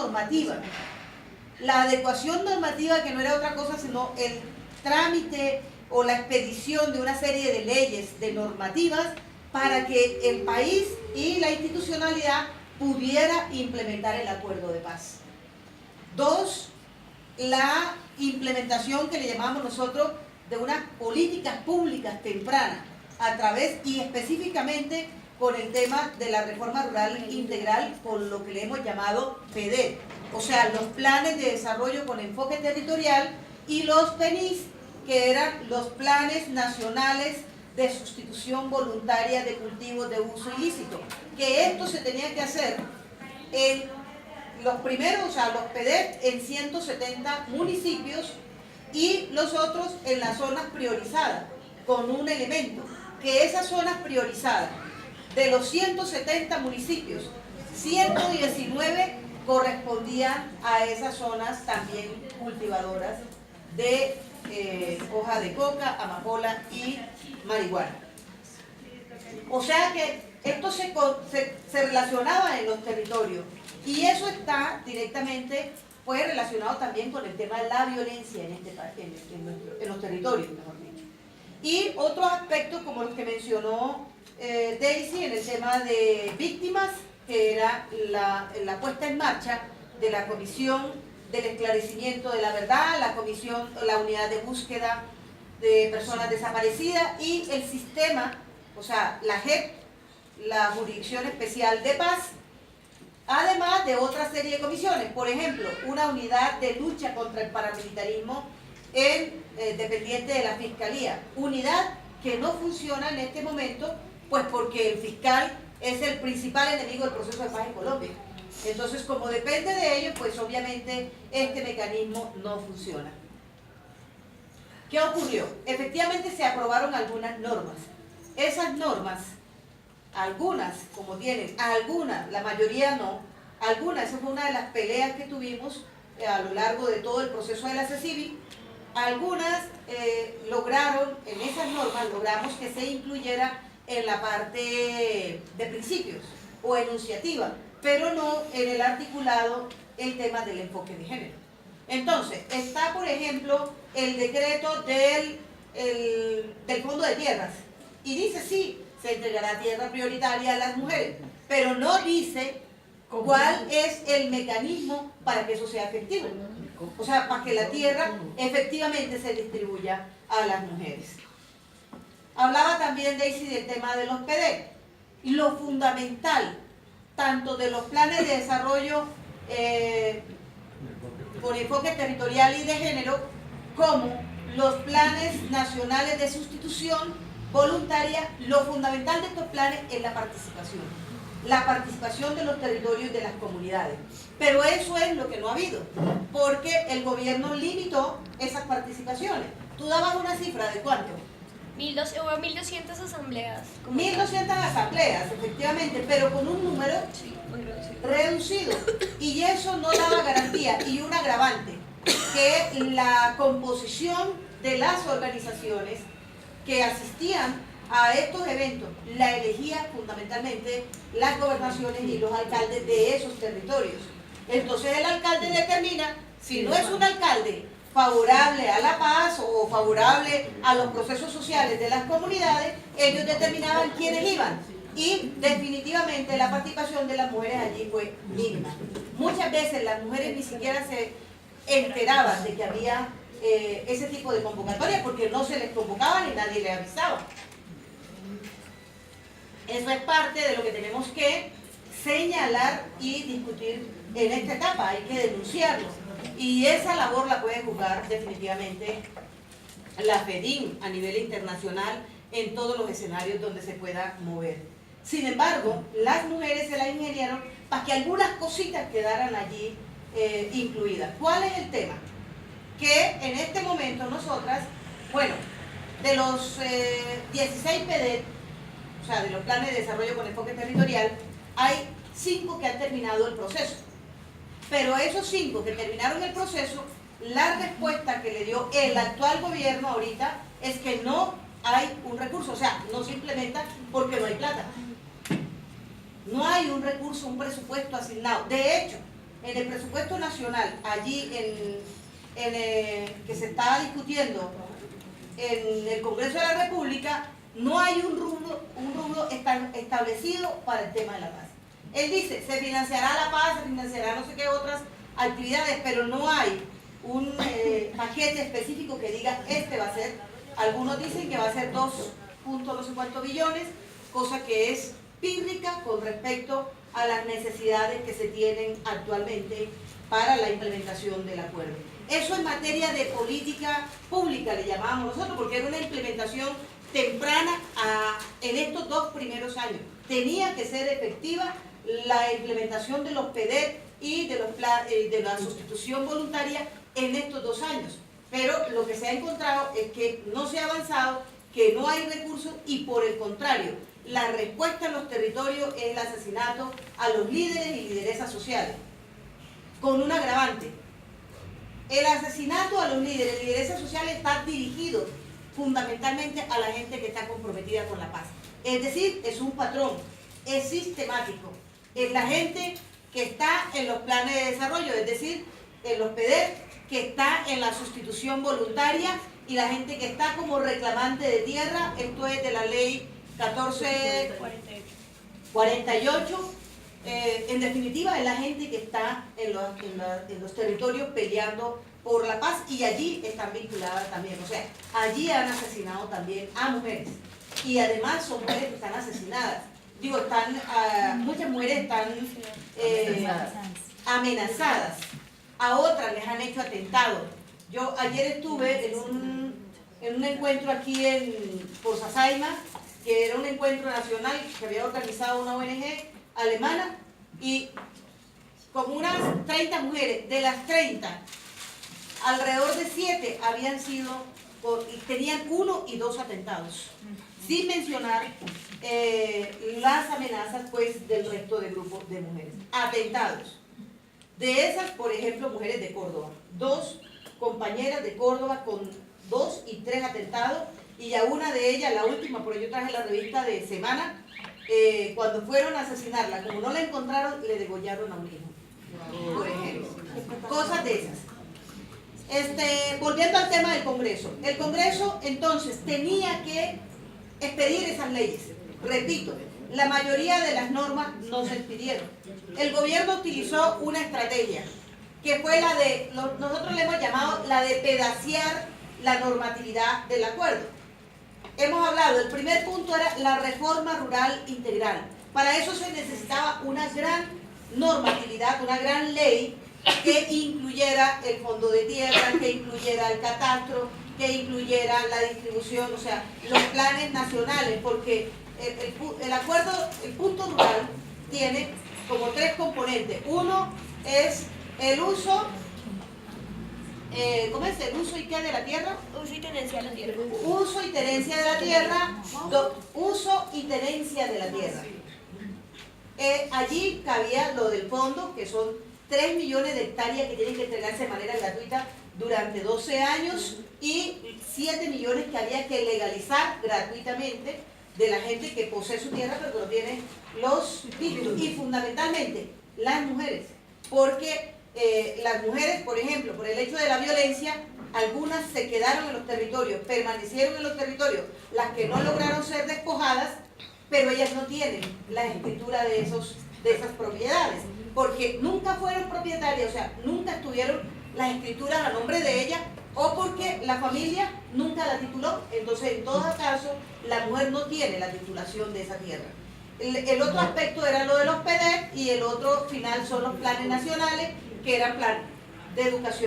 normativa. La adecuación normativa, que no era otra cosa sino el trámite o la expedición de una serie de leyes, de normativas, para que el país y la institucionalidad pudiera implementar el acuerdo de paz. Dos, la implementación que le llamamos nosotros de unas políticas públicas tempranas, a través y específicamente con el tema de la reforma rural integral, con lo que le hemos llamado PEDER, o sea, los planes de desarrollo con enfoque territorial, y los PENIS, que eran los planes nacionales de sustitución voluntaria de cultivos de uso ilícito, que esto se tenía que hacer en los primeros, o sea, los PEDER en 170 municipios y los otros en las zonas priorizadas, con un elemento, que esas zonas priorizadas, de los 170 municipios, 119 correspondían a esas zonas también cultivadoras de hoja de coca, amapola y marihuana. O sea que esto se relacionaba en los territorios, y eso está directamente pues relacionado también con el tema de la violencia en los territorios, mejor dicho. Y otros aspectos como los que mencionó Daisy en el tema de víctimas, que era la puesta en marcha de la Comisión del Esclarecimiento de la Verdad, la unidad de búsqueda de personas desaparecidas, y el sistema, o sea, la JEP, la Jurisdicción Especial de Paz, además de otra serie de comisiones. Por ejemplo, una unidad de lucha contra el paramilitarismo dependiente de la Fiscalía, unidad que no funciona en este momento, pues porque el fiscal es el principal enemigo del proceso de paz en Colombia. Entonces, como depende de ello, pues obviamente este mecanismo no funciona. ¿Qué ocurrió? Efectivamente se aprobaron algunas normas. Esas normas, algunas, como tienen, algunas, la mayoría no, algunas, esa fue una de las peleas que tuvimos a lo largo de todo el proceso de la CECIVI. Algunas lograron, en esas normas logramos que se incluyera en la parte de principios o enunciativa, pero no en el articulado el tema del enfoque de género. Entonces, está por ejemplo el decreto del Fondo de Tierras, y dice sí, se entregará tierra prioritaria a las mujeres, pero no dice cuál es el mecanismo para que eso sea efectivo. O sea, para que la tierra efectivamente se distribuya a las mujeres. Hablaba también Daisy del tema de los PEDER. Lo fundamental, tanto de los planes de desarrollo con enfoque territorial y de género, como los planes nacionales de sustitución voluntaria, lo fundamental de estos planes es la participación de los territorios y de las comunidades. Pero eso es lo que no ha habido, porque el gobierno limitó esas participaciones. Tú dabas una cifra de ¿cuánto? Hubo 1.200 asambleas. 1.200 asambleas, efectivamente, pero con un número reducido. Y eso no daba garantía. Y un agravante, que la composición de las organizaciones que asistían a estos eventos la elegía fundamentalmente las gobernaciones y los alcaldes de esos territorios. Entonces el alcalde determina, si no es un alcalde favorable a la paz o favorable a los procesos sociales de las comunidades, ellos determinaban quiénes iban, y definitivamente la participación de las mujeres allí fue mínima. Muchas veces las mujeres ni siquiera se enteraban de que había ese tipo de convocatoria, porque no se les convocaba ni nadie les avisaba. Eso es parte de lo que tenemos que señalar y discutir en esta etapa. Hay que denunciarlo, y esa labor la puede jugar definitivamente la FEDIN a nivel internacional en todos los escenarios donde se pueda mover. Sin embargo, las mujeres se la ingeniaron para que algunas cositas quedaran allí incluidas. ¿Cuál es el tema? Que en este momento nosotras, bueno, de los 16 PEDER, o sea, de los planes de desarrollo con enfoque territorial, hay 5 que han terminado el proceso. Pero esos 5 que terminaron el proceso, la respuesta que le dio el actual gobierno ahorita es que no hay un recurso, o sea, no se implementa porque no hay plata. No hay un recurso, un presupuesto asignado. De hecho, en el presupuesto nacional, allí que se está discutiendo en el Congreso de la República, no hay un rubro establecido para el tema de la paz. Él dice, se financiará la paz, se financiará no sé qué otras actividades, pero no hay un paquete específico que diga, este va a ser, algunos dicen que va a ser 2 puntos no sé cuántos billones, cosa que es pírrica con respecto a las necesidades que se tienen actualmente para la implementación del acuerdo. Eso en materia de política pública le llamábamos nosotros, porque era una implementación temprana en estos 2 primeros años. Tenía que ser efectiva la implementación de los PEDET y de la sustitución voluntaria en estos 2 años. Pero lo que se ha encontrado es que no se ha avanzado, que no hay recursos y por el contrario, la respuesta en los territorios es el asesinato a los líderes y lideresas sociales, con un agravante. El asesinato a los líderes y lideresas sociales está dirigido fundamentalmente a la gente que está comprometida con la paz. Es decir, es un patrón, es sistemático. Es la gente que está en los planes de desarrollo, es decir, en los PEDET, que está en la sustitución voluntaria y la gente que está como reclamante de tierra, esto es de la ley 1448, en definitiva es la gente que está en los territorios peleando por la paz y allí están vinculadas también, o sea, allí han asesinado también a mujeres y además son mujeres que están asesinadas, digo, muchas mujeres están amenazadas, a otras les han hecho atentados. Yo ayer estuve en un encuentro aquí por Sasaima, que era un encuentro nacional que había organizado una ONG alemana y como unas 30 mujeres, de las 30, alrededor de 7 habían sido, tenían 1 y 2 atentados, sin mencionar las amenazas pues del resto de grupos de mujeres. Atentados. De esas, por ejemplo, mujeres de Córdoba, 2 compañeras de Córdoba con 2 y 3 atentados, y a una de ellas, la última, por yo traje la revista de Semana, cuando fueron a asesinarla, como no la encontraron, le degollaron a un hijo, por ejemplo. Cosas de esas. Volviendo al tema del Congreso. El Congreso, entonces, tenía que expedir esas leyes. Repito, la mayoría de las normas no se expidieron. El gobierno utilizó una estrategia, que fue la de, nosotros le hemos llamado la de pedacear la normatividad del acuerdo. Hemos hablado, el primer punto era la reforma rural integral. Para eso se necesitaba una gran normatividad, una gran ley que incluyera el fondo de tierra, que incluyera el catastro, que incluyera la distribución, o sea, los planes nacionales, porque el acuerdo, el punto rural tiene como 3 componentes. Uno es el uso, ¿cómo es? ¿El uso y qué de la tierra? Uso y tenencia de la tierra. Uso y tenencia de la tierra. Uso y tenencia de la tierra. Allí cabía lo del fondo, que son 3 millones de hectáreas que tienen que entregarse de manera gratuita durante 12 años y 7 millones que había que legalizar gratuitamente de la gente que posee su tierra pero que no tiene los títulos. Y fundamentalmente las mujeres, porque las mujeres, por ejemplo, por el hecho de la violencia, algunas se quedaron en los territorios, permanecieron en los territorios, las que no lograron ser despojadas, pero ellas no tienen la escritura de esas propiedades, porque nunca fueron propietarias, o sea, nunca estuvieron las escrituras a nombre de ellas, o porque la familia nunca la tituló. Entonces, en todo caso, la mujer no tiene la titulación de esa tierra. El otro aspecto era lo de los PEDET y el otro final son los planes nacionales, que eran planes de educación.